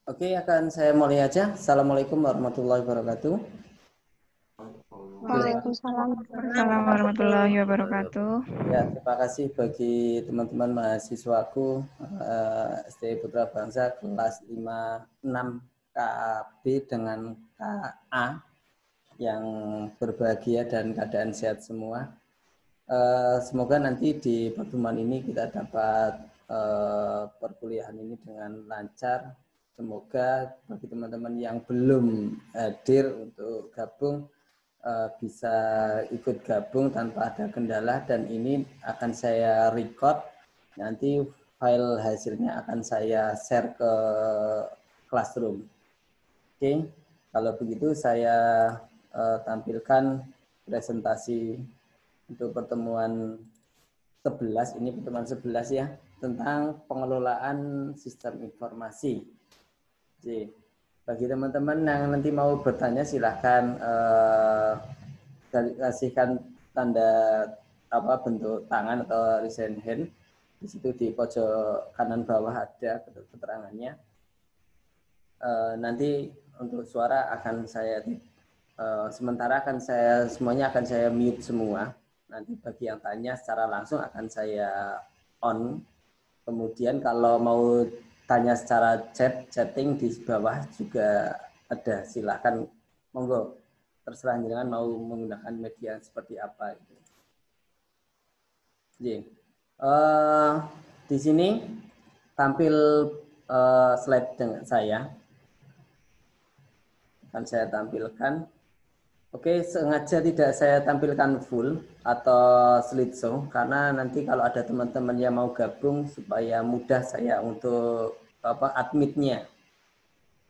Oke, akan saya mulai aja. Assalamualaikum warahmatullahi wabarakatuh. Oke, Waalaikumsalam warahmatullahi Assalamualaikum wabarakatuh. warahmatullahi wabarakatuh. ya terima kasih bagi teman-teman mahasiswaku STI Putra Bangsa kelas 56 KAB dengan KA yang berbahagia dan keadaan sehat semua. Semoga nanti di pertemuan ini kita dapat perkuliahan ini dengan lancar. Semoga bagi teman-teman yang belum hadir untuk gabung bisa ikut gabung tanpa ada kendala, dan ini akan saya record. Nanti file hasilnya akan saya share ke Classroom. Oke, kalau begitu saya tampilkan presentasi untuk pertemuan 11, ini pertemuan 11 ya, tentang pengelolaan sistem informasi. Jadi, bagi teman-teman yang nanti mau bertanya silahkan kasihkan tanda bentuk tangan atau raise hand. Di situ di pojok kanan bawah ada keterangannya. Nanti untuk suara akan saya sementara semuanya akan saya mute semua. Nanti bagi yang tanya secara langsung akan saya on. Kemudian kalau mau tanya secara chatting di bawah juga ada. Silahkan, monggo. Terserah jangan mau menggunakan media seperti apa. Jadi, di sini tampil slide dengan saya. Akan saya tampilkan. Oke, sengaja tidak saya tampilkan full atau slideshow karena nanti kalau ada teman-teman yang mau gabung supaya mudah saya untuk adminnya.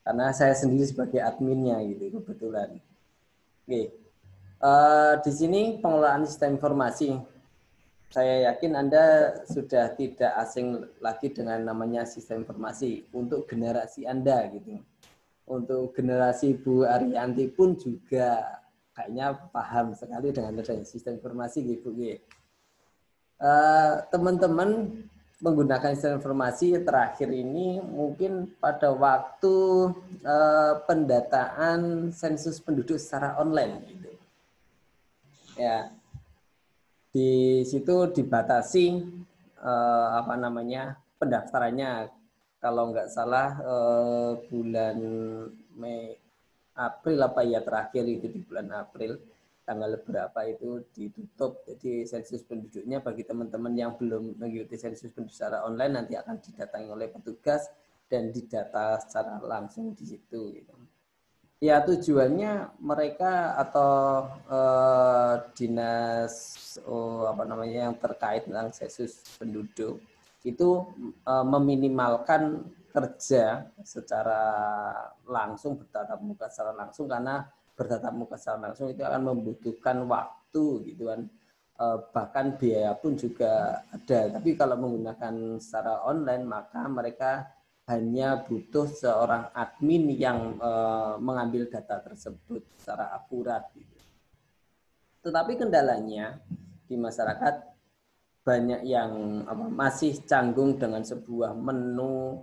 Karena saya sendiri sebagai adminnya gitu kebetulan. Oke. Di sini pengelolaan sistem informasi. Saya yakin Anda sudah tidak asing lagi dengan namanya sistem informasi untuk generasi Anda gitu. Untuk generasi Bu Ariyanti pun juga kayaknya paham sekali dengan adanya sistem informasi gitu. Teman-teman menggunakan sistem informasi terakhir ini mungkin pada waktu pendataan sensus penduduk secara online gitu. Ya, di situ dibatasi pendaftarannya, kalau nggak salah bulan Mei April terakhir itu di bulan April tanggal berapa itu ditutup. Jadi sensus penduduknya bagi teman-teman yang belum mengikuti sensus penduduk secara online nanti akan didatangi oleh petugas dan didata secara langsung di situ gitu. Ya, tujuannya mereka atau dinas yang terkait tentang sensus penduduk itu meminimalkan kerja secara langsung, bertatap muka secara langsung, karena bertatap muka secara langsung itu akan membutuhkan waktu gitu kan. Bahkan biaya pun juga ada. Tapi kalau menggunakan secara online maka mereka hanya butuh seorang admin yang mengambil data tersebut secara akurat. Gitu. Tetapi kendalanya di masyarakat banyak yang masih canggung dengan sebuah menu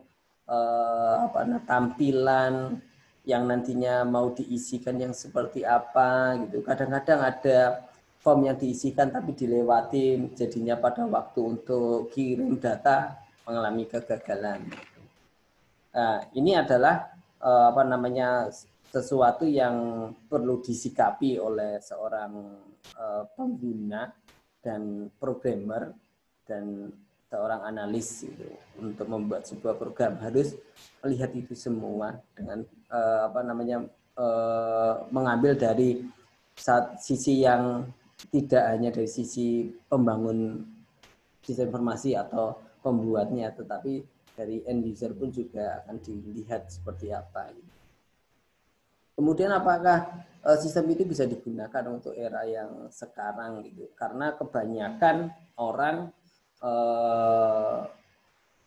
tampilan yang nantinya mau diisikan yang seperti apa gitu. Kadang-kadang ada form yang diisikan tapi dilewati, jadinya pada waktu untuk kirim data mengalami kegagalan. Nah, ini adalah sesuatu yang perlu disikapi oleh seorang pengguna dan programmer dan seorang analis gitu. Untuk membuat sebuah program harus melihat itu semua dengan mengambil dari sisi yang tidak hanya dari sisi pembangun sistem informasi atau pembuatnya, tetapi dari end user pun juga akan dilihat seperti apa. Kemudian apakah sistem itu bisa digunakan untuk era yang sekarang gitu? Karena kebanyakan orang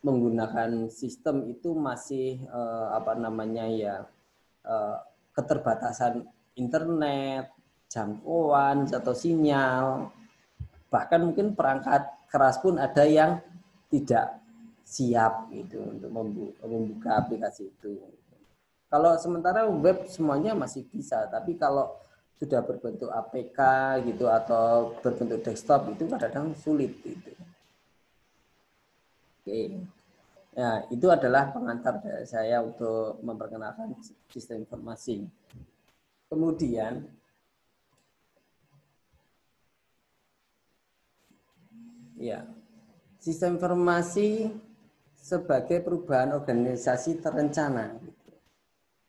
menggunakan sistem itu masih keterbatasan internet, jangkauan atau sinyal, bahkan mungkin perangkat keras pun ada yang tidak siap gitu untuk membuka aplikasi itu. Kalau sementara web semuanya masih bisa, tapi kalau sudah berbentuk APK gitu atau berbentuk desktop itu kadang-kadang sulit gitu. Oke. Ya, itu adalah pengantar dari saya untuk memperkenalkan sistem informasi. Kemudian ya, sistem informasi sebagai perubahan organisasi terencana.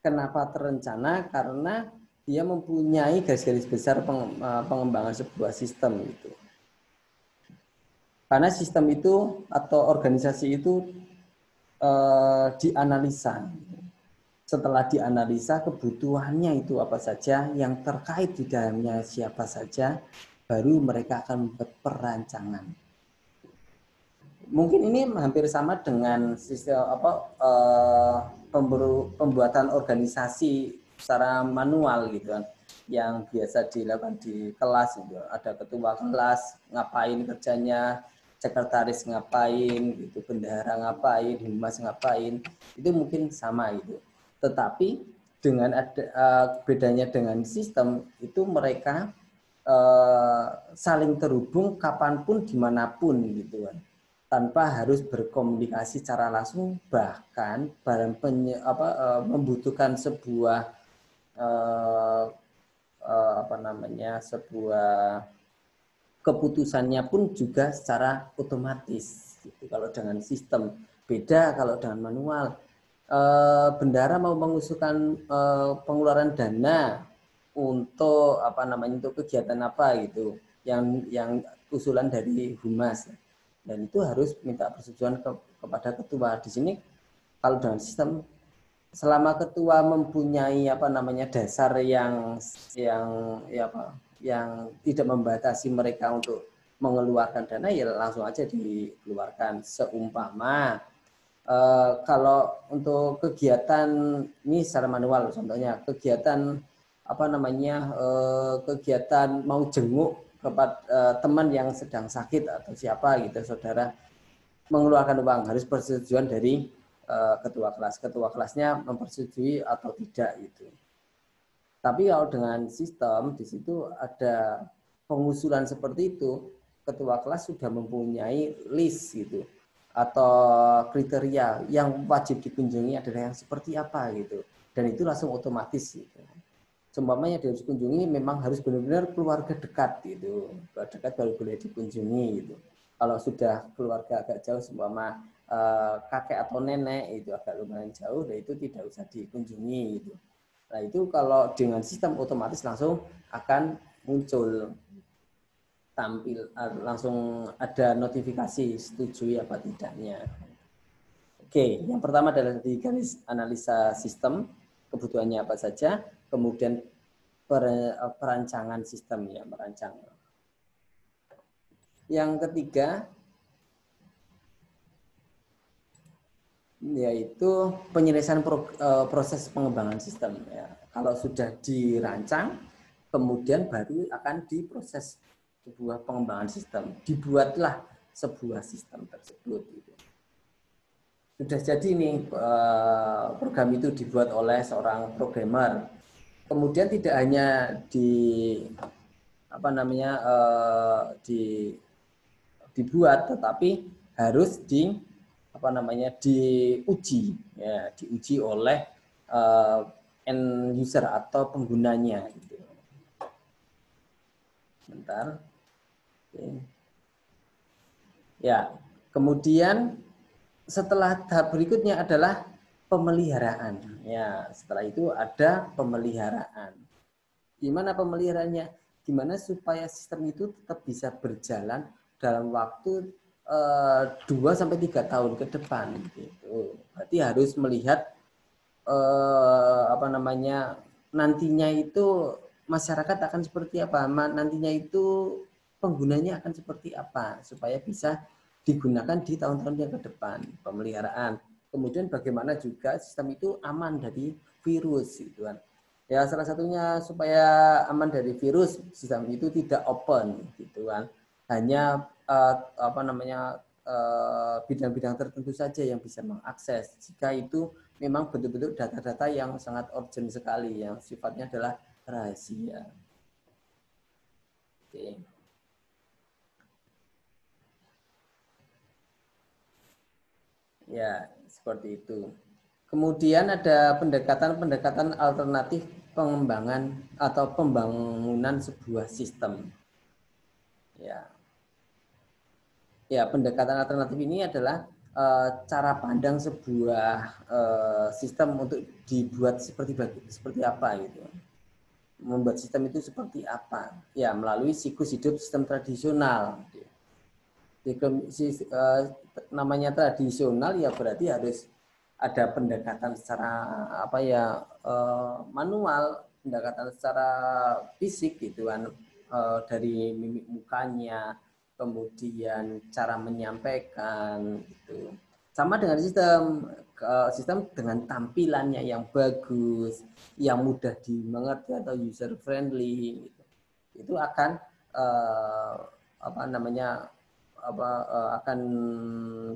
Kenapa terencana? Karena dia mempunyai garis-garis besar pengembangan sebuah sistem itu. Karena sistem itu atau organisasi itu dianalisa. Setelah dianalisa kebutuhannya itu apa saja, yang terkait di dalamnya siapa saja, baru mereka akan membuat perancangan. Mungkin ini hampir sama dengan sistem pembuatan organisasi secara manual gitu kan, yang biasa dilakukan di kelas gitu. Ada ketua kelas ngapain kerjanya, sekretaris ngapain gitu, bendahara ngapain, humas ngapain, itu mungkin sama gitu. Tetapi dengan bedanya dengan sistem itu mereka saling terhubung kapanpun dimanapun gitu kan, tanpa harus berkomunikasi secara langsung, bahkan membutuhkan sebuah sebuah keputusannya pun juga secara otomatis gitu. Kalau dengan sistem beda, kalau dengan manual bendahara mau mengusulkan pengeluaran dana untuk untuk kegiatan apa gitu, yang usulan dari humas, dan itu harus minta persetujuan kepada ketua. Di sini kalau dengan sistem, selama ketua mempunyai dasar yang tidak membatasi mereka untuk mengeluarkan dana, ya langsung aja dikeluarkan. Seumpama kalau untuk kegiatan ini secara manual, contohnya kegiatan kegiatan mau jenguk kepada teman yang sedang sakit atau siapa gitu, saudara mengeluarkan uang, harus persetujuan dari ketua kelas. Ketua kelasnya mempersetujui atau tidak gitu. Tapi kalau dengan sistem di situ ada pengusulan seperti itu, ketua kelas sudah mempunyai list gitu atau kriteria yang wajib dikunjungi adalah yang seperti apa gitu, dan itu langsung otomatis gitu. Seumpamanya harus dikunjungi memang harus benar-benar keluarga dekat gitu, keluarga dekat baru boleh dikunjungi gitu. Kalau sudah keluarga agak jauh, seumpama kakek atau nenek itu agak lumayan jauh, dan itu tidak usah dikunjungi gitu. Nah itu kalau dengan sistem otomatis langsung akan muncul tampil, langsung ada notifikasi setujui apa tidaknya. Oke, yang pertama adalah di garis analisa sistem, kebutuhannya apa saja, kemudian perancangan sistem, ya, merancang. Yang ketiga yaitu penyelesaian proses pengembangan sistem. Ya. Kalau sudah dirancang, kemudian baru akan diproses sebuah pengembangan sistem. Dibuatlah sebuah sistem tersebut. Sudah jadi nih program itu dibuat oleh seorang programmer. Kemudian tidak hanya dibuat, tetapi harus diuji, ya, diuji oleh end user atau penggunanya. Gitu. Bentar. Oke. Ya, kemudian setelah tahap berikutnya adalah pemeliharaan. Ya, setelah itu ada pemeliharaan. Gimana pemeliharaannya? Gimana supaya sistem itu tetap bisa berjalan dalam waktu 2-3 tahun ke depan gitu. Berarti harus melihat nantinya itu masyarakat akan seperti apa, nantinya itu penggunanya akan seperti apa, supaya bisa digunakan di tahun-tahun yang ke depan. Pemeliharaan. Kemudian bagaimana juga sistem itu aman dari virus gitu kan. Ya, salah satunya supaya aman dari virus, sistem itu tidak open gitu kan. Hanya bidang-bidang tertentu saja yang bisa mengakses. Jika itu memang betul-betul data-data yang sangat urgent sekali, yang sifatnya adalah rahasia. Oke. Ya, seperti itu. Kemudian ada pendekatan-pendekatan alternatif pengembangan atau pembangunan sebuah sistem. Ya, pendekatan alternatif ini adalah cara pandang sebuah sistem untuk dibuat seperti apa gitu. Membuat sistem itu seperti apa? Ya, melalui siklus hidup sistem tradisional. Namanya tradisional ya berarti harus ada pendekatan secara manual, pendekatan secara fisik gitu kan, dari mimik mukanya, kemudian cara menyampaikan gitu. Sama dengan sistem dengan tampilannya yang bagus, yang mudah dimengerti atau user friendly gitu. Itu akan akan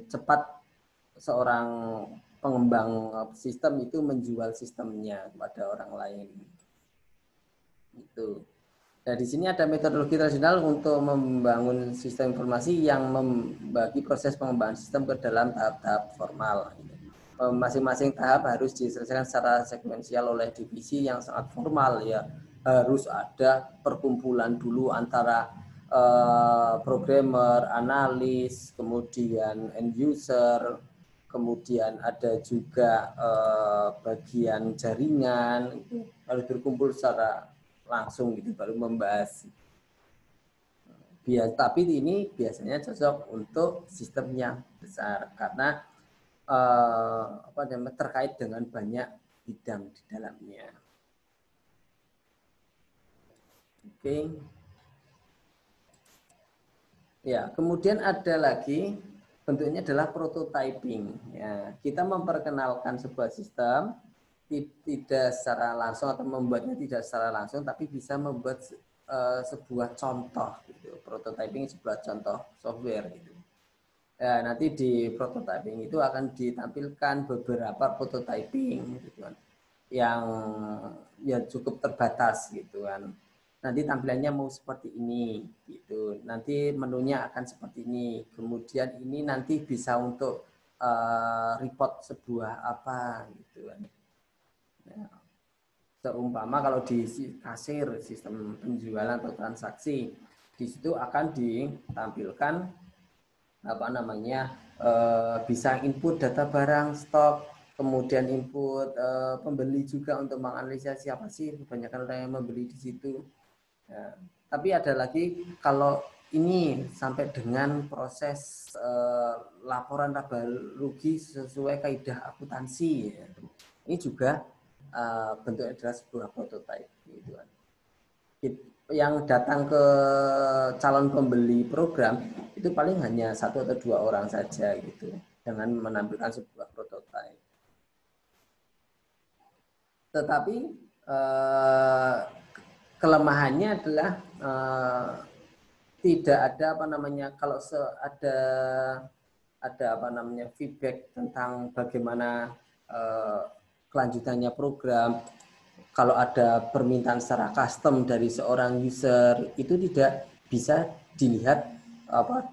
cepat seorang pengembang sistem itu menjual sistemnya kepada orang lain. Itu. Nah, di sini ada metodologi tradisional untuk membangun sistem informasi yang membagi proses pengembangan sistem ke dalam tahap-tahap formal. Masing-masing tahap harus diselesaikan secara sekuensial oleh divisi yang sangat formal ya. Harus ada perkumpulan dulu antara programmer, analis, kemudian end user, kemudian ada juga bagian jaringan, harus berkumpul secara langsung gitu baru membahas. Tapi ini biasanya cocok untuk sistem yang besar karena terkait dengan banyak bidang di dalamnya. Oke. Ya, kemudian ada lagi bentuknya adalah prototyping. Ya, kita memperkenalkan sebuah sistem tidak secara langsung atau membuatnya tidak secara langsung, tapi bisa membuat sebuah contoh. Gitu. Prototyping sebuah contoh software. Gitu. Ya, nanti di prototyping itu akan ditampilkan beberapa prototyping, gitu kan, yang ya cukup terbatas, gitu kan. Nanti tampilannya mau seperti ini, gitu. Nanti menunya akan seperti ini. Kemudian ini nanti bisa untuk report sebuah apa, gitu kan. Ya. Seumpama kalau di kasir sistem penjualan atau transaksi, di situ akan ditampilkan bisa input data barang stok, kemudian input pembeli juga untuk menganalisa siapa sih kebanyakan orang yang membeli di situ. Ya. Tapi ada lagi kalau ini sampai dengan proses laporan laba rugi sesuai kaidah akuntansi. Ya. Ini juga bentuknya adalah sebuah prototype. Gitu. Yang datang ke calon pembeli program itu paling hanya 1 atau 2 orang saja gitu dengan menampilkan sebuah prototype. Tetapi kelemahannya adalah tidak ada kalau ada feedback tentang bagaimana kelanjutannya program. Kalau ada permintaan secara custom dari seorang user itu tidak bisa dilihat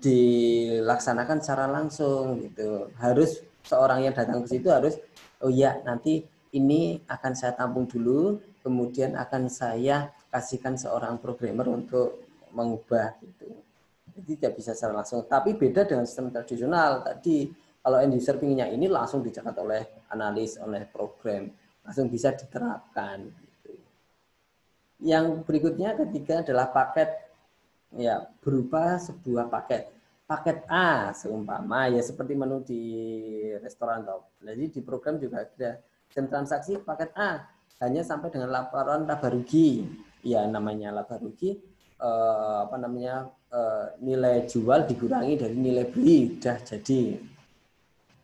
dilaksanakan secara langsung gitu. Harus seorang yang datang ke situ harus nanti ini akan saya tampung dulu, kemudian akan saya kasihkan seorang programmer untuk mengubah gitu. Jadi tidak bisa secara langsung. Tapi beda dengan sistem tradisional tadi. Kalau end user pinginnya ini langsung dicatat oleh analis, oleh program. Langsung bisa diterapkan. Gitu. Yang berikutnya ketiga adalah paket, ya berupa sebuah paket. Paket A seumpama ya seperti menu di restoran atau. Jadi di program juga ada sistem transaksi paket A hanya sampai dengan laporan laba rugi. Ya namanya laba rugi nilai jual dikurangi dari nilai beli sudah jadi.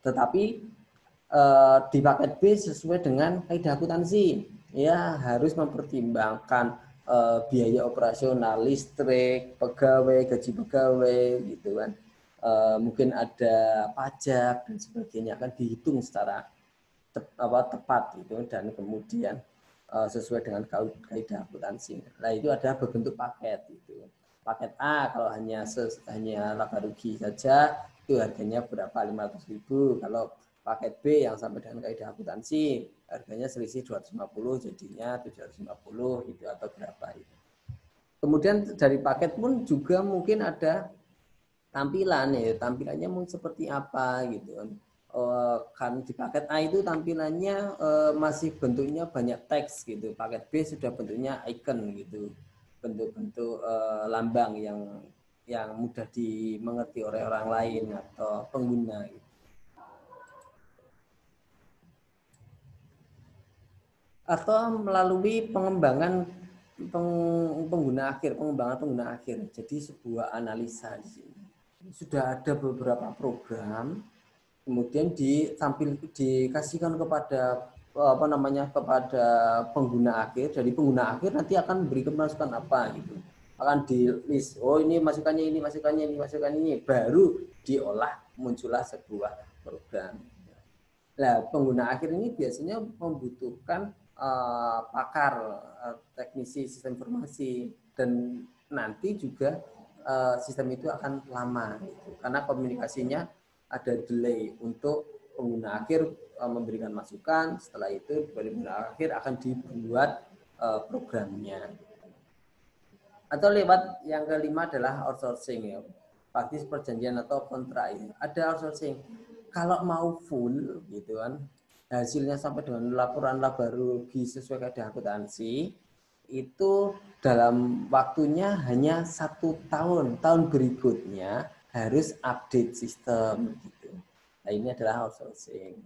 Tetapi di paket B sesuai dengan kaidah akuntansi ya harus mempertimbangkan biaya operasional, listrik, pegawai, gaji pegawai gitu kan, mungkin ada pajak dan sebagainya akan dihitung secara tepat gitu, dan kemudian sesuai dengan kaidah akuntansi. Nah, itu ada berbentuk paket itu. Paket A kalau hanya laba rugi saja itu harganya berapa, 500.000. Kalau paket B yang sampai dengan kaidah akuntansi harganya selisih 250 jadinya 750 itu atau berapa itu. Kemudian dari paket pun juga mungkin ada tampilan ya, tampilannya mungkin seperti apa gitu kan. Di paket A itu tampilannya masih bentuknya banyak teks gitu. Paket B sudah bentuknya icon gitu, bentuk-bentuk lambang yang mudah dimengerti oleh orang lain atau pengguna gitu. Atau melalui pengembangan pengguna akhir. Jadi sebuah analisa di sini. Sudah ada beberapa program, kemudian dikasihkan kepada kepada pengguna akhir. Dari pengguna akhir nanti akan memberikan masukan apa gitu. Akan di list, oh ini masukannya ini, baru diolah, muncullah sebuah program. Nah, pengguna akhir ini biasanya membutuhkan pakar, teknisi sistem informasi, dan nanti juga sistem itu akan lama gitu, karena komunikasinya ada delay untuk pengguna akhir memberikan masukan. Setelah itu dari pengguna akhir akan dibuat programnya. Atau lewat yang kelima adalah outsourcing ya, praktis perjanjian atau kontrak. Ada outsourcing. Kalau mau full gitu kan, hasilnya sampai dengan laporan laba rugi sesuai kaidah akuntansi, itu dalam waktunya hanya 1 tahun. Tahun berikutnya harus update sistem gitu. Nah, ini adalah outsourcing.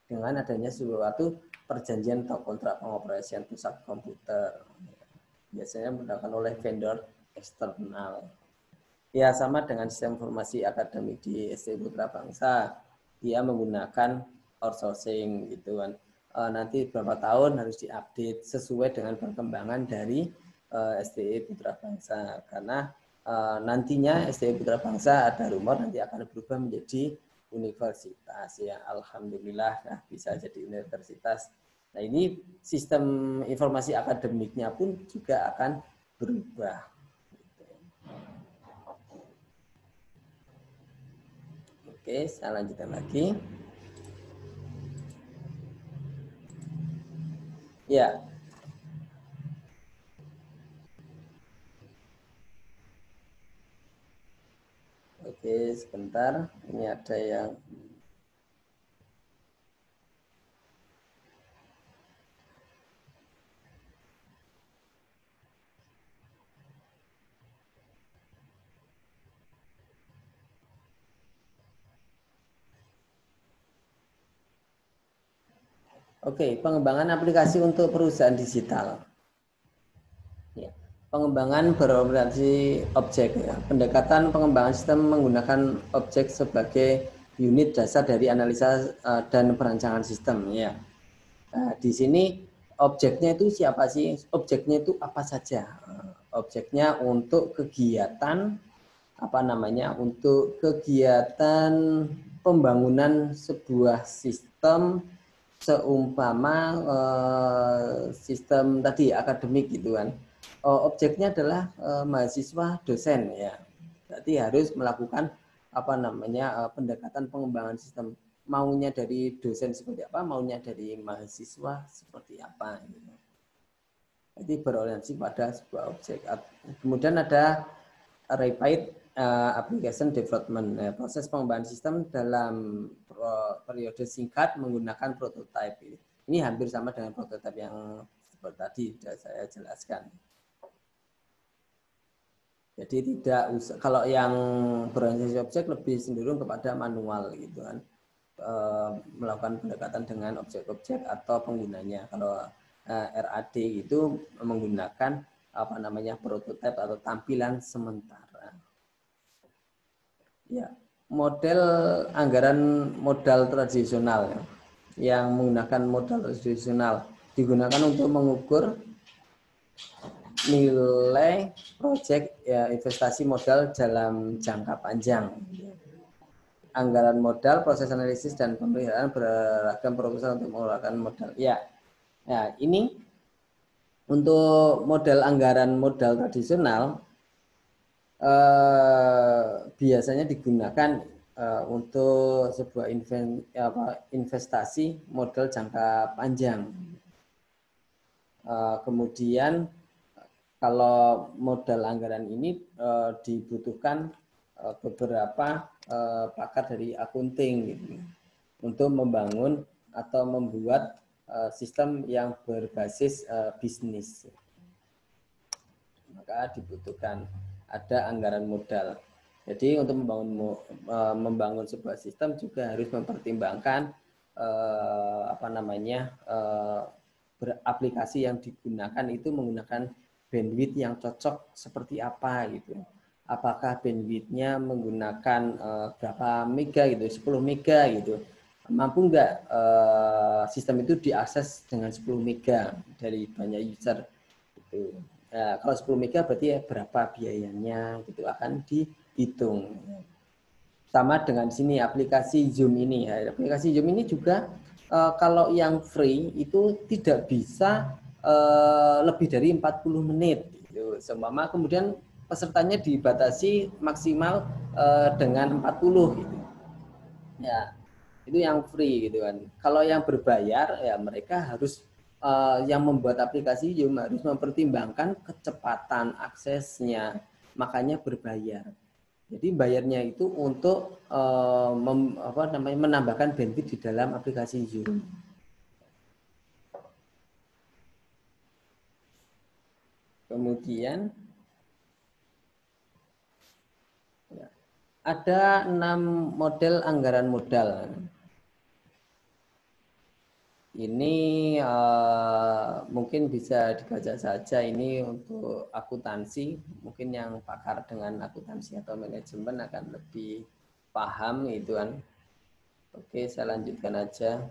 Dengan adanya suatu perjanjian atau kontrak pengoperasian pusat komputer. Biasanya menggunakan oleh vendor eksternal. Ya, sama dengan sistem informasi akademik di STI Putra Bangsa, dia menggunakan outsourcing gitu kan. Nanti berapa tahun harus diupdate sesuai dengan perkembangan dari STI Putra Bangsa, karena nantinya STI Putra Bangsa ada rumor nanti akan berubah menjadi universitas ya. Alhamdulillah nah, bisa jadi universitas. Nah, ini sistem informasi akademiknya pun juga akan berubah. Oke, saya lanjutkan lagi. Ya. Oke, sebentar. Ini ada yang Oke, pengembangan aplikasi untuk perusahaan digital. Ya. Pengembangan berorientasi objek. Ya. Pendekatan pengembangan sistem menggunakan objek sebagai unit dasar dari analisa dan perancangan sistem. Ya. Nah, di sini objeknya itu siapa sih? Objeknya itu apa saja? Objeknya untuk kegiatan untuk kegiatan pembangunan sebuah sistem, seumpama sistem tadi akademik gitu kan. Objeknya adalah mahasiswa dosen ya. Berarti harus melakukan pendekatan pengembangan sistem. Maunya dari dosen seperti apa, maunya dari mahasiswa seperti apa gitu. Jadi berorientasi pada sebuah objek. Kemudian ada Rapid Application Development, proses pengembangan sistem dalam periode singkat menggunakan prototype. Ini hampir sama dengan prototype yang seperti tadi sudah saya jelaskan. Jadi tidak usah, kalau yang berorientasi objek lebih cenderung kepada manual gitu kan, melakukan pendekatan dengan objek-objek atau penggunanya. Kalau RAD itu menggunakan prototype atau tampilan sementara. Ya, model anggaran modal tradisional ya, yang menggunakan modal tradisional digunakan untuk mengukur nilai proyek ya, investasi modal dalam jangka panjang. Anggaran modal, proses analisis dan pemeliharaan beragam proposal untuk mengeluarkan modal. Ya, nah ini untuk modal anggaran modal tradisional biasanya digunakan untuk sebuah investasi modal jangka panjang. Kemudian kalau modal anggaran ini dibutuhkan beberapa pakar dari akunting gitu, untuk membangun atau membuat sistem yang berbasis bisnis. Maka dibutuhkan ada anggaran modal. Jadi untuk membangun sebuah sistem juga harus mempertimbangkan aplikasi yang digunakan itu menggunakan bandwidth yang cocok seperti apa gitu. Apakah bandwidthnya menggunakan berapa mega gitu, 10 mega gitu. Mampu nggak sistem itu diakses dengan 10 mega dari banyak user gitu. Nah, kalau 10 mega berarti ya berapa biayanya gitu akan dihitung. Sama dengan sini aplikasi Zoom ini. Ya. Aplikasi Zoom ini juga kalau yang free itu tidak bisa lebih dari 40 menit. Gitu. Seumpama kemudian pesertanya dibatasi maksimal dengan 40 gitu. Ya, itu yang free gitu kan. Kalau yang berbayar ya mereka harus yang membuat aplikasi Zoom harus mempertimbangkan kecepatan aksesnya, makanya berbayar. Jadi bayarnya itu untuk menambahkan bandwidth di dalam aplikasi Zoom. Kemudian ada 6 model anggaran modal. Ini mungkin bisa dibaca saja ini untuk akuntansi. Mungkin yang pakar dengan akuntansi atau manajemen akan lebih paham itu kan. Oke, saya lanjutkan aja.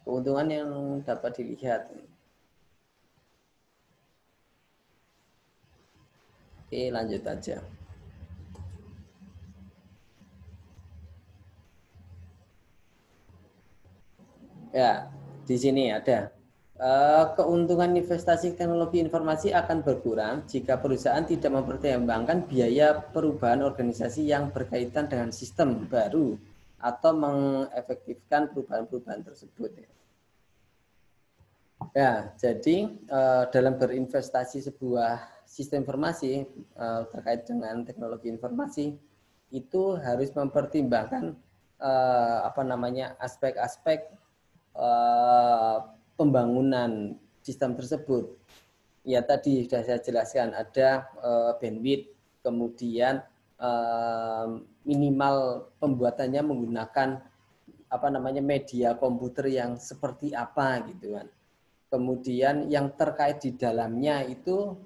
Keuntungan yang dapat dilihat. Oke, lanjut aja. Ya, di sini ada. Keuntungan investasi teknologi informasi akan berkurang jika perusahaan tidak mempertimbangkan biaya perubahan organisasi yang berkaitan dengan sistem baru atau mengefektifkan perubahan-perubahan tersebut. Ya, jadi dalam berinvestasi sebuah sistem informasi terkait dengan teknologi informasi itu harus mempertimbangkan aspek-aspek pembangunan sistem tersebut. Ya tadi sudah saya jelaskan ada bandwidth, kemudian minimal pembuatannya menggunakan media komputer yang seperti apa gitu kan. Kemudian yang terkait di dalamnya itu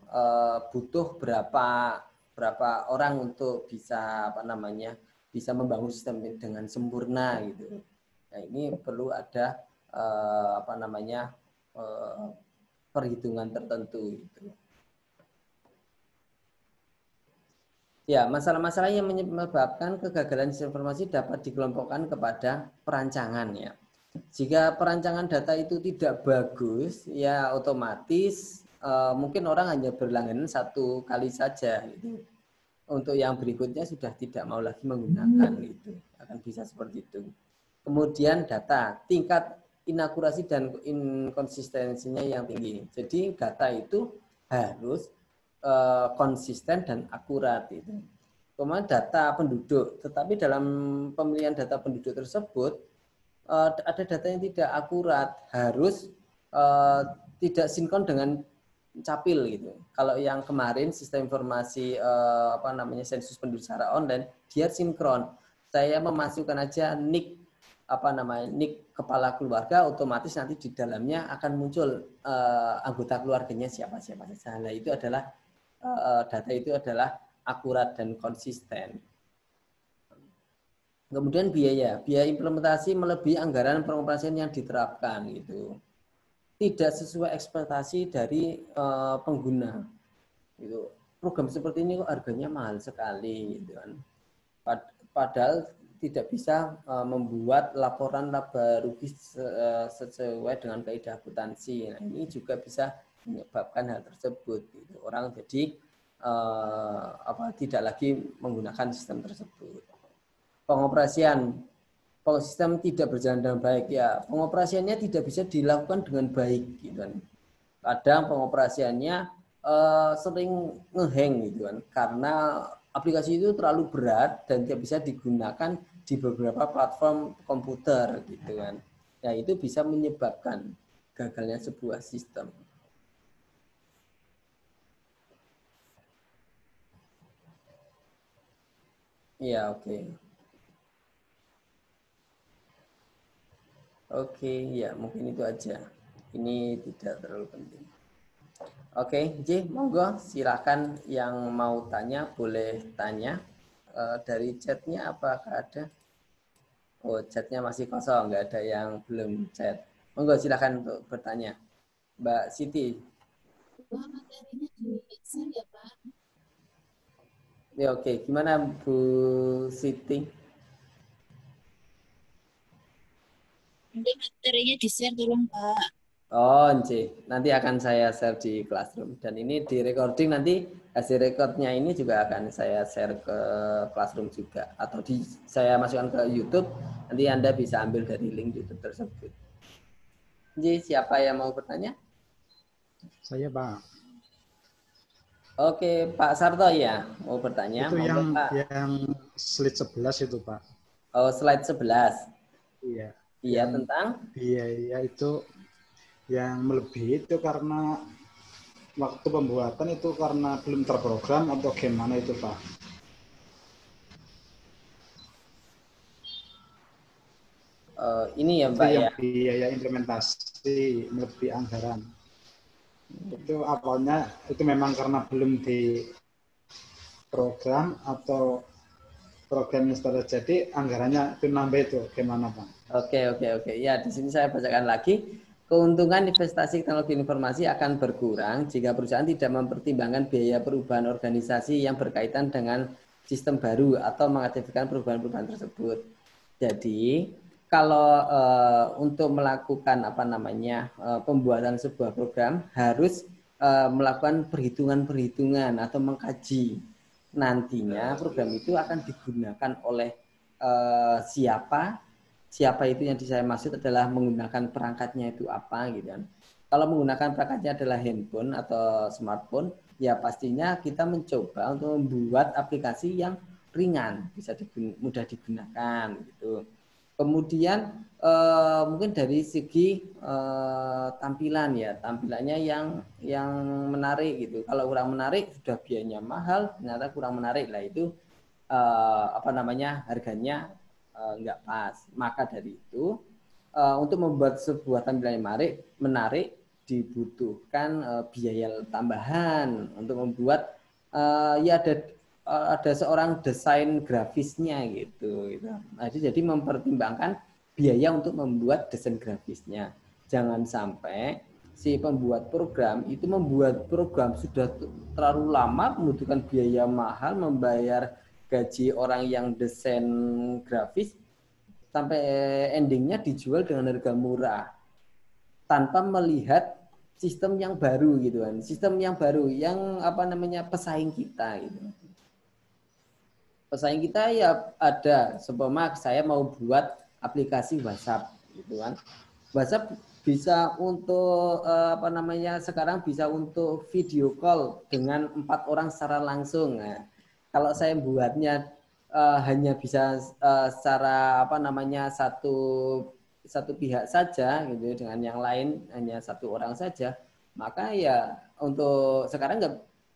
butuh berapa orang untuk bisa bisa membangun sistem dengan sempurna gitu. Nah, ini perlu ada perhitungan tertentu gitu. Ya, masalah-masalah yang menyebabkan kegagalan sistem informasi dapat dikelompokkan kepada perancangan ya. Jika perancangan data itu tidak bagus, ya otomatis mungkin orang hanya berlangganan satu kali saja gitu. Untuk yang berikutnya sudah tidak mau lagi menggunakan gitu. Akan bisa seperti itu. Kemudian data, tingkat inakurasi dan inkonsistensinya yang tinggi. Jadi data itu harus konsisten dan akurat itu. Kemudian data penduduk, tetapi dalam pemilihan data penduduk tersebut ada data yang tidak akurat, harus tidak sinkron dengan capil gitu. Kalau yang kemarin sistem informasi sensus penduduk secara online, dia sinkron. Saya memasukkan aja nik kepala keluarga, otomatis nanti di dalamnya akan muncul anggota keluarganya siapa saja. Nah, itu adalah data itu adalah akurat dan konsisten. Kemudian biaya implementasi melebihi anggaran pengoperasian yang diterapkan gitu. tidak sesuai ekspektasi dari pengguna. Gitu. Program seperti ini kok harganya mahal sekali, gitu kan. Padahal tidak bisa membuat laporan laba rugi sesuai dengan kaidah akuntansi. Nah, ini juga bisa menyebabkan hal tersebut. Gitu. Orang jadi tidak lagi menggunakan sistem tersebut. Pengoperasian sistem tidak berjalan dengan baik, ya pengoperasiannya tidak bisa dilakukan dengan baik, gitu kan. Kadang pengoperasiannya sering ngehang, gitu kan, karena aplikasi itu terlalu berat dan tidak bisa digunakan di beberapa platform komputer, gitu kan. Ya itu bisa menyebabkan gagalnya sebuah sistem. Ya, oke. Oke, ya mungkin itu aja. Ini tidak terlalu penting. Oke, J, monggo silakan yang mau tanya boleh tanya. Dari chatnya apakah ada? Oh, chatnya masih kosong, nggak ada yang belum chat. Monggo silakan untuk bertanya. Mbak Siti. Materinya di share ya Pak. Ya, oke, gimana Bu Siti? Nanti materinya di share tolong Pak. Oh, J, nanti akan saya share di Classroom. Dan ini di recording, nanti hasil recordnya ini juga akan saya share ke Classroom juga. Atau saya masukkan ke YouTube, nanti Anda bisa ambil dari link YouTube tersebut. J, siapa yang mau bertanya? Saya Pak. Oke, Pak Sarto ya, mau bertanya. Itu Monggo, Pak. yang slide 11 itu Pak. Oh, slide 11. Iya. Iya, Yang tentang? biaya itu yang melebihi itu karena waktu pembuatan itu karena belum terprogram atau gimana itu Pak? Ini ya, Itu Mbak yang ya. biaya implementasi melebihi anggaran. Itu awalnya itu memang karena belum di program atau programnya sudah jadi anggarannya itu nambah itu gimana Pak? Oke. Ya, di sini saya bacakan lagi. Keuntungan investasi teknologi informasi akan berkurang jika perusahaan tidak mempertimbangkan biaya perubahan organisasi yang berkaitan dengan sistem baru atau mengaktifkan perubahan-perubahan tersebut. Jadi, kalau untuk melakukan pembuatan sebuah program harus melakukan perhitungan-perhitungan atau mengkaji nantinya program itu akan digunakan oleh siapa itu yang saya maksud adalah menggunakan perangkatnya itu apa, gitu kan. Kalau menggunakan perangkatnya adalah handphone atau smartphone, ya pastinya kita mencoba untuk membuat aplikasi yang ringan, bisa mudah digunakan, gitu. Kemudian mungkin dari segi tampilan ya, tampilannya yang menarik gitu. Kalau kurang menarik sudah biayanya mahal, ternyata kurang menarik lah itu harganya nggak pas. Maka dari itu untuk membuat sebuah tampilan yang menarik dibutuhkan biaya tambahan untuk membuat ya ada seorang desain grafisnya gitu. Nah, jadi mempertimbangkan biaya untuk membuat desain grafisnya. Jangan sampai si pembuat program itu membuat program sudah terlalu lama, membutuhkan biaya mahal, membayar gaji orang yang desain grafis, sampai endingnya dijual dengan harga murah tanpa melihat sistem yang baru, gitu kan. Sistem yang baru yang pesaing kita gitu. Pesaing kita ya ada, seumpama saya mau buat aplikasi WhatsApp gitu kan. WhatsApp bisa untuk sekarang bisa untuk video call dengan 4 orang secara langsung. Nah, kalau saya buatnya hanya bisa secara satu pihak saja gitu, dengan yang lain hanya 1 orang saja, maka ya untuk sekarang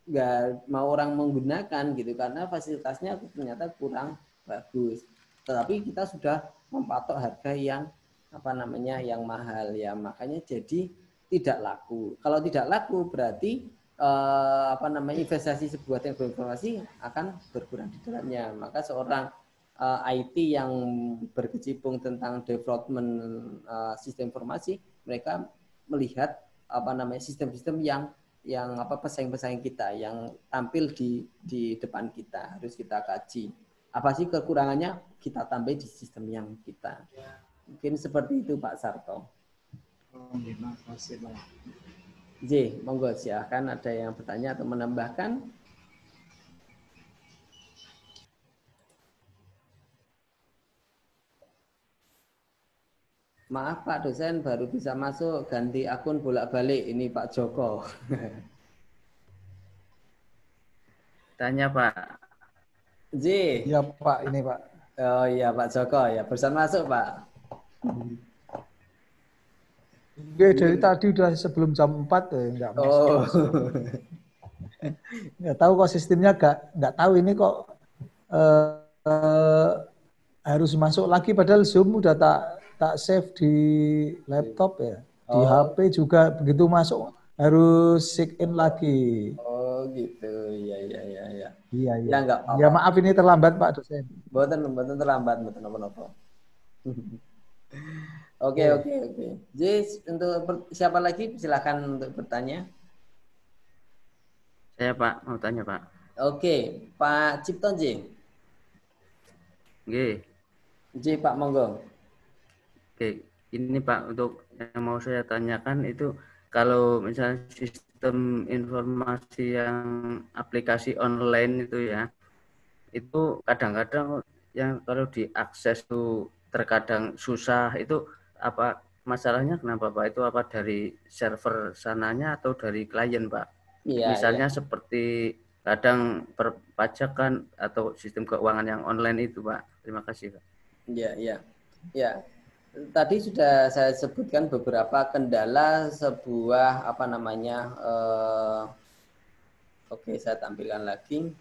nggak mau orang menggunakan gitu karena fasilitasnya ternyata kurang bagus. Tetapi kita sudah mempatok harga yang yang mahal ya, makanya jadi tidak laku. Kalau tidak laku berarti investasi sebuah teknologi informasi akan berkurang di dalamnya. Maka seorang IT yang berkecimpung tentang development sistem informasi, mereka melihat sistem-sistem yang pesaing-pesaing kita yang tampil di depan kita, harus kita kaji. Apa sih kekurangannya, kita tambah di sistem yang kita. Mungkin seperti itu Pak Sarto. Terima kasih Pak. J, monggo silahkan ada yang bertanya atau menambahkan. Maaf Pak dosen, baru bisa masuk, ganti akun bolak-balik. Ini Pak Joko. Tanya Pak. J. Iya Pak, ini Pak. Oh iya Pak Joko ya, barusan masuk Pak. Oke, dari tadi udah sebelum jam 4 ya, nggak masuk. Oh. Nggak tahu kok sistemnya, nggak tahu ini kok harus masuk lagi, padahal Zoom udah tak save di laptop ya. Di HP juga begitu masuk harus sign in lagi. Oh gitu, iya. Iya. Ya enggak apa-apa. Ya maaf ini terlambat Pak dosen. Mboten terlambat, mboten apa-apa. Oke. Jadi untuk siapa lagi silakan untuk bertanya. Saya Pak, mau tanya Pak. Oke, Pak Cipto J. Oke. J Pak monggo. Oke, ini Pak untuk yang mau saya tanyakan itu kalau misalnya sistem informasi yang aplikasi online itu ya, itu kadang-kadang yang kalau diakses itu terkadang susah, itu apa masalahnya kenapa Pak? Itu apa dari server sananya atau dari klien Pak? Iya, Misalnya seperti kadang perpajakan atau sistem keuangan yang online itu Pak. Terima kasih Pak. Iya. Tadi sudah saya sebutkan beberapa kendala sebuah oke, saya tampilkan lagi.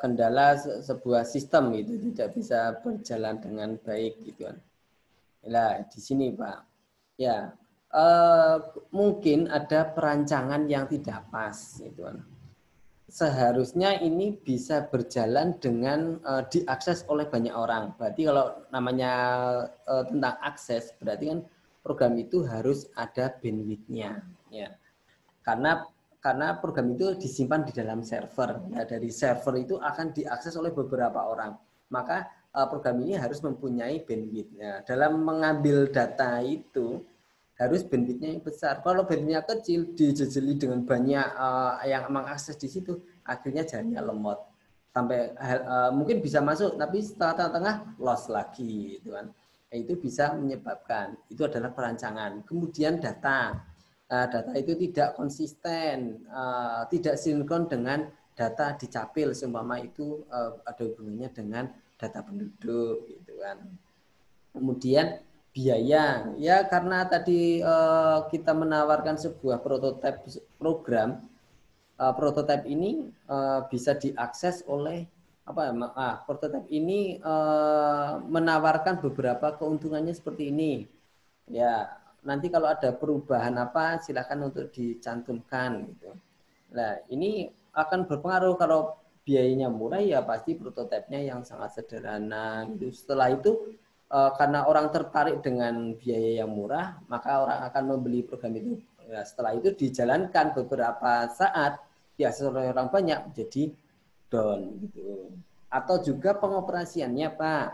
Kendala sebuah sistem itu tidak bisa berjalan dengan baik gitu kan. Nah, di sini Pak. Ya, mungkin ada perancangan yang tidak pas gitu kan. Seharusnya ini bisa berjalan dengan diakses oleh banyak orang. Berarti kalau namanya tentang akses, berarti kan program itu harus ada bandwidth-nya. Ya. Karena program itu disimpan di dalam server. Ya, dari server itu akan diakses oleh beberapa orang. Maka program ini harus mempunyai bandwidth. Ya, dalam mengambil data itu harus bandwidth-nya yang besar. Kalau bandwidth-nya kecil, dijejeli dengan banyak yang mengakses di situ, akhirnya jaringannya lemot. Sampai mungkin bisa masuk, tapi setelah tengah-tengah loss lagi, gitu kan. Itu bisa menyebabkan. Itu adalah perancangan. Kemudian data itu tidak konsisten, tidak sinkron dengan data di capil, seumpama itu ada hubungannya dengan data penduduk, gitu kan. Kemudian biaya, ya karena tadi kita menawarkan sebuah prototipe program, prototipe ini bisa diakses oleh prototipe ini menawarkan beberapa keuntungannya seperti ini. Ya, nanti kalau ada perubahan apa silakan untuk dicantumkan gitu. Nah, ini akan berpengaruh. Kalau biayanya murah ya pasti prototipenya yang sangat sederhana gitu. Setelah itu karena orang tertarik dengan biaya yang murah, maka orang akan membeli program itu. Nah, setelah itu dijalankan beberapa saat, diakses oleh orang banyak, jadi down gitu. Atau juga pengoperasiannya Pak,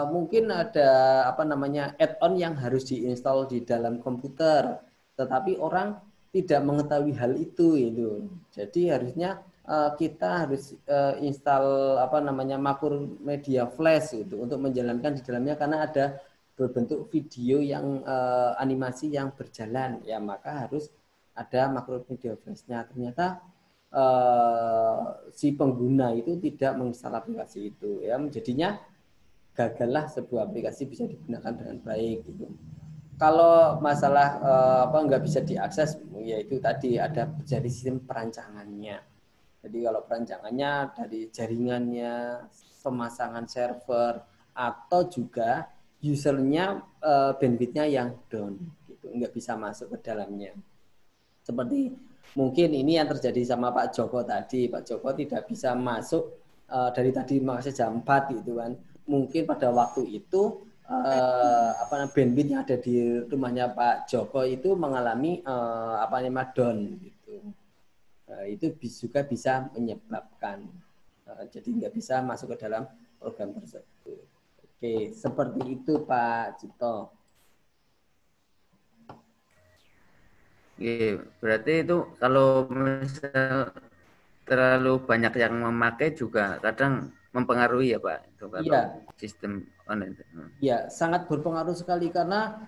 mungkin ada add-on yang harus diinstal di dalam komputer, tetapi orang tidak mengetahui hal itu. Jadi harusnya kita harus install Macromedia Flash itu untuk menjalankan di dalamnya, karena ada berbentuk video yang animasi yang berjalan, ya maka harus ada Macromedia Flash-nya. Ternyata si pengguna itu tidak menginstal aplikasi itu, ya jadinya gagallah sebuah aplikasi bisa digunakan dengan baik gitu. Kalau masalah nggak bisa diakses, yaitu tadi ada dari sistem perancangannya. Jadi kalau perancangannya dari jaringannya, pemasangan server, atau juga usernya bandwidth-nya yang down, gitu, nggak bisa masuk ke dalamnya. Seperti mungkin ini yang terjadi sama Pak Joko tadi. Pak Joko tidak bisa masuk dari tadi masih jam 4 gitu kan. Mungkin pada waktu itu bandwidth yang ada di rumahnya Pak Joko itu mengalami down gitu. Itu juga bisa menyebabkan jadi nggak bisa masuk ke dalam program tersebut. Oke, seperti itu Pak Cipto. Oke, berarti itu kalau misal terlalu banyak yang memakai juga kadang mempengaruhi ya Pak, itu kalau Iya. sistem online. Ya, sangat berpengaruh sekali karena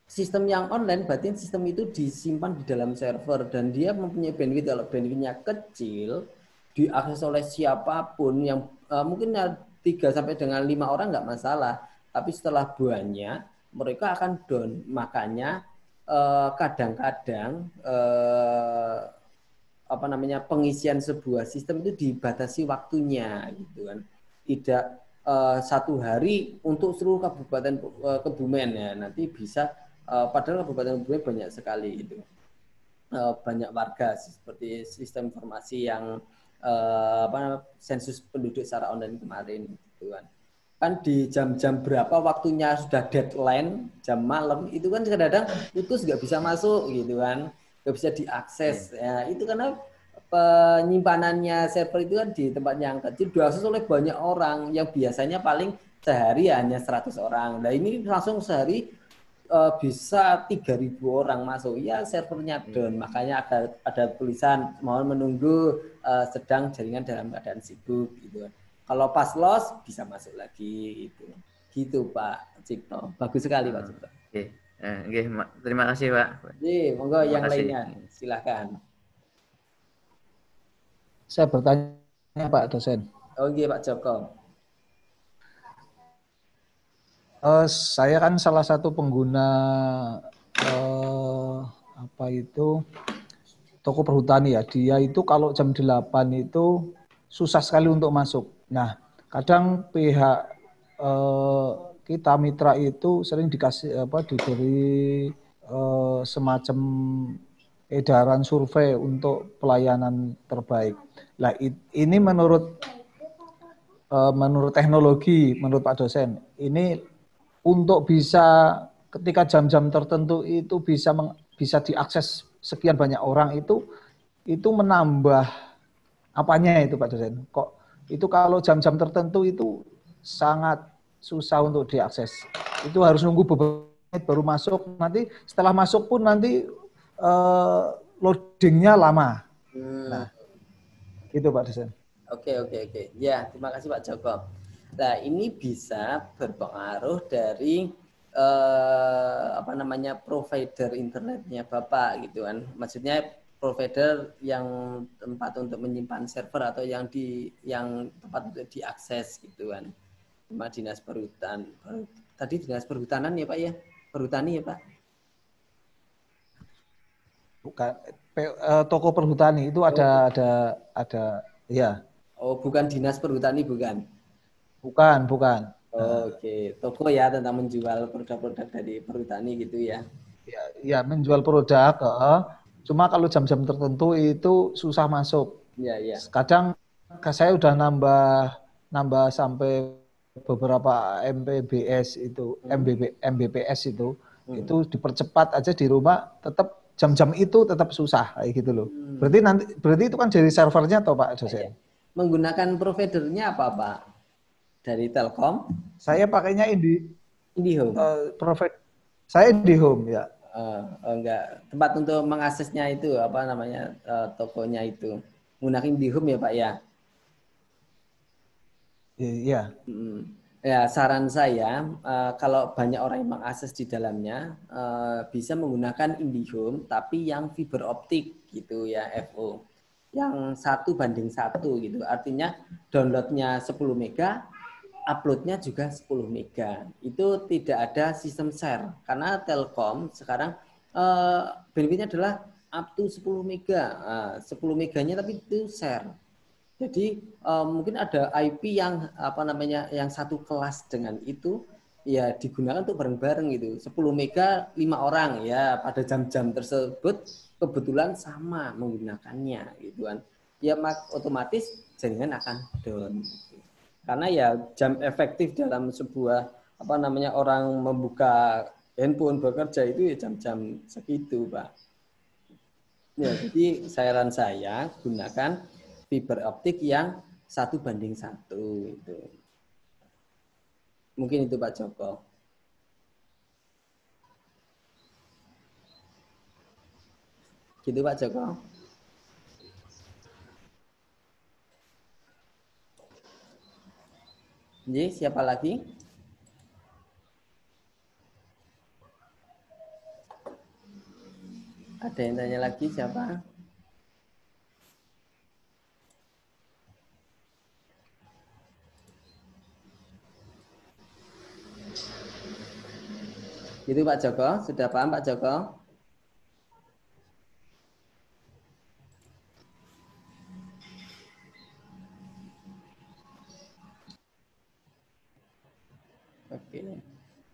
sistem yang online berarti sistem itu disimpan di dalam server dan dia mempunyai bandwidth. Kalau bandwidthnya kecil, diakses oleh siapapun yang mungkin 3 sampai dengan 5 orang nggak masalah, tapi setelah banyak mereka akan down. Makanya kadang-kadang pengisian sebuah sistem itu dibatasi waktunya gitu kan. Tidak 1 hari untuk seluruh kabupaten Kebumen ya, nanti bisa padahal kabupaten Kebumen banyak sekali itu. Banyak warga seperti sistem informasi yang sensus penduduk secara online kemarin gitu kan. Kan di jam-jam berapa waktunya sudah deadline, jam malam itu kan kadang-kadang putus nggak bisa masuk gitu kan, nggak bisa diakses. Ya, itu karena penyimpanannya server itu kan di tempat yang kecil diakses oleh banyak orang yang biasanya paling sehari hanya 100 orang. Nah ini langsung sehari bisa 3.000 orang masuk. Ya servernya down, makanya ada tulisan mohon menunggu sedang jaringan dalam keadaan sibuk gitu. Kalau pas loss bisa masuk lagi gitu. Gitu Pak Cipto. Bagus sekali Pak Cipto. Oke. Terima kasih Pak. Monggo yang lainnya silakan. Saya bertanya Pak dosen. Oke Pak Joko. Saya kan salah satu pengguna toko perhutani ya. Dia itu kalau jam 8 itu susah sekali untuk masuk. Nah, kadang pihak kita mitra itu sering diberi semacam edaran survei untuk pelayanan terbaik. Nah, ini menurut teknologi, menurut Pak dosen, ini untuk bisa ketika jam-jam tertentu itu bisa diakses sekian banyak orang itu menambah apanya itu Pak dosen? Kok itu kalau jam-jam tertentu itu sangat susah untuk diakses. Itu harus nunggu beberapa menit baru masuk. Nanti setelah masuk pun nanti loadingnya lama. Nah, gitu Pak dosen. Oke. Ya, terima kasih Pak Joko. Nah, ini bisa berpengaruh dari provider internetnya Bapak gitu kan. Maksudnya provider yang tempat untuk menyimpan server atau yang tempat untuk diakses gitu kan. Cuma dinas perhutanan. Tadi dinas perhutanan ya Pak ya? Perhutani ya Pak? Bukan toko perhutani itu ada ya. Oh, bukan dinas perhutani bukan? Bukan. Oke, toko ya tentang menjual produk-produk dari perhutani gitu ya. Ya, menjual produk. Cuma kalau jam-jam tertentu itu susah masuk. Iya. Kadang saya udah nambah sampai beberapa MPBS itu, MBPS itu dipercepat aja di rumah, tetap jam-jam itu tetap susah kayak gitu loh. Berarti itu kan dari servernya toh Pak dosen? Menggunakan providernya apa Pak? Dari Telkom? Saya pakainya IndiHome. Saya IndiHome ya. Enggak, tempat untuk mengaksesnya itu tokonya itu menggunakan IndiHome ya Pak ya? Iya. Ya, saran saya kalau banyak orang yang mengakses di dalamnya bisa menggunakan IndiHome tapi yang fiber optik gitu ya, FO. Yang 1:1 gitu. Artinya downloadnya 10 mega, uploadnya juga 10 mega. Itu tidak ada sistem share karena Telkom sekarang bandwidthnya adalah up to 10 mega. 10 meganya tapi itu share. Jadi mungkin ada IP yang yang satu kelas dengan itu ya digunakan untuk bareng-bareng gitu. 10 mega 5 orang ya pada jam-jam tersebut kebetulan sama menggunakannya gitu kan. Ya otomatis jaringan akan down. Karena ya jam efektif dalam sebuah orang membuka handphone bekerja itu ya jam-jam segitu, Pak. Ya, jadi saran saya gunakan fiber optik yang 1:1 itu. Mungkin itu Pak Joko. Gitu Pak Joko. Jadi siapa lagi? Ada yang tanya lagi siapa? Gitu Pak Joko, sudah paham Pak Joko? Oke.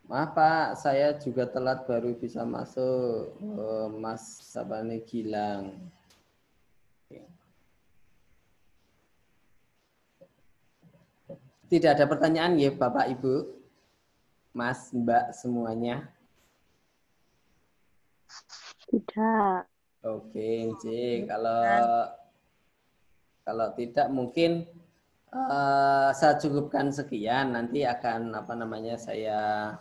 Maaf Pak, saya juga telat baru bisa masuk. Mas Sabane Gilang. Oke. Tidak ada pertanyaan ya Bapak Ibu, Mas Mbak semuanya? Tidak. Oke, Cik. Kalau tidak mungkin saya cukupkan sekian. Nanti akan saya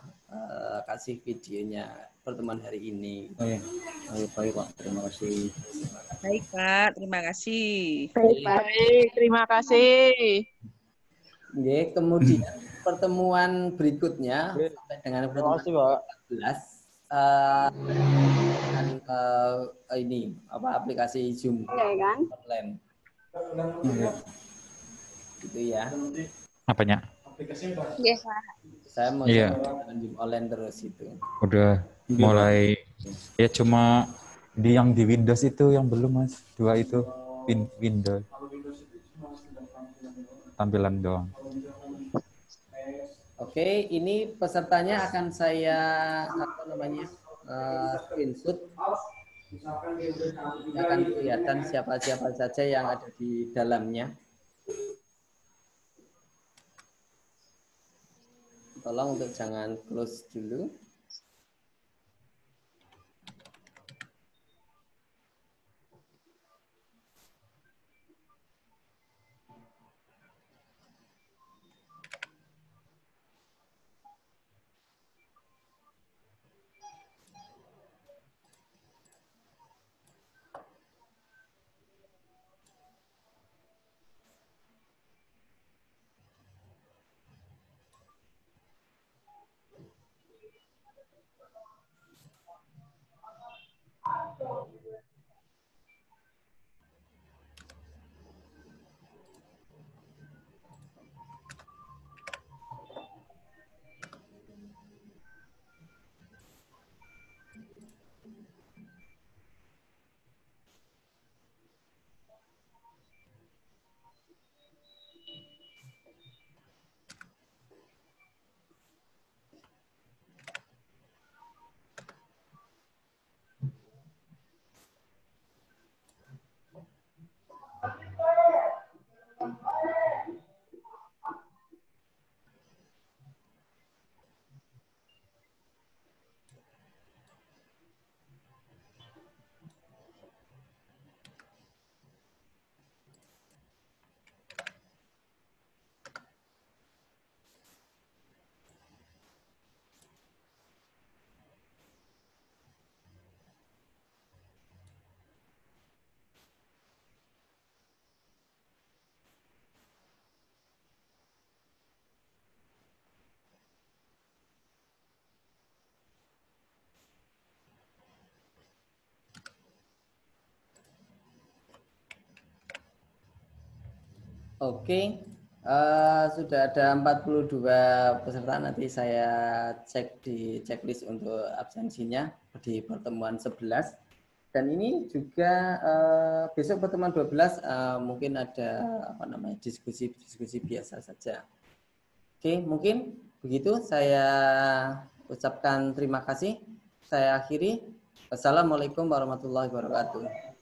kasih videonya pertemuan hari ini. Oh ya, baik Pak. Terima kasih. Baik Pak, terima kasih. Baik, terima kasih. Oke, kemudian pertemuan berikutnya sampai dengan pertemuan 14 ini aplikasi Zoom online. Gitu ya. Apanya? Iya, Pak. Saya mau dengan Zoom online terus itu. Udah mulai ya, cuma yang di Windows itu yang belum Mas. 2 itu Windows. Tampilan doang. Oke, ini pesertanya akan saya screenshot. Akan kelihatan siapa-siapa saja yang ada di dalamnya. Tolong untuk jangan close dulu. Oke, sudah ada 42 peserta. Nanti saya cek di checklist untuk absensinya di pertemuan 11. Dan ini juga besok pertemuan 12 mungkin ada diskusi biasa saja. Oke, mungkin begitu. Saya ucapkan terima kasih. Saya akhiri. Wassalamualaikum warahmatullahi wabarakatuh.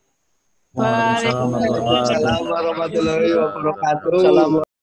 Waalaikumsalam warahmatullahi wabarakatuh.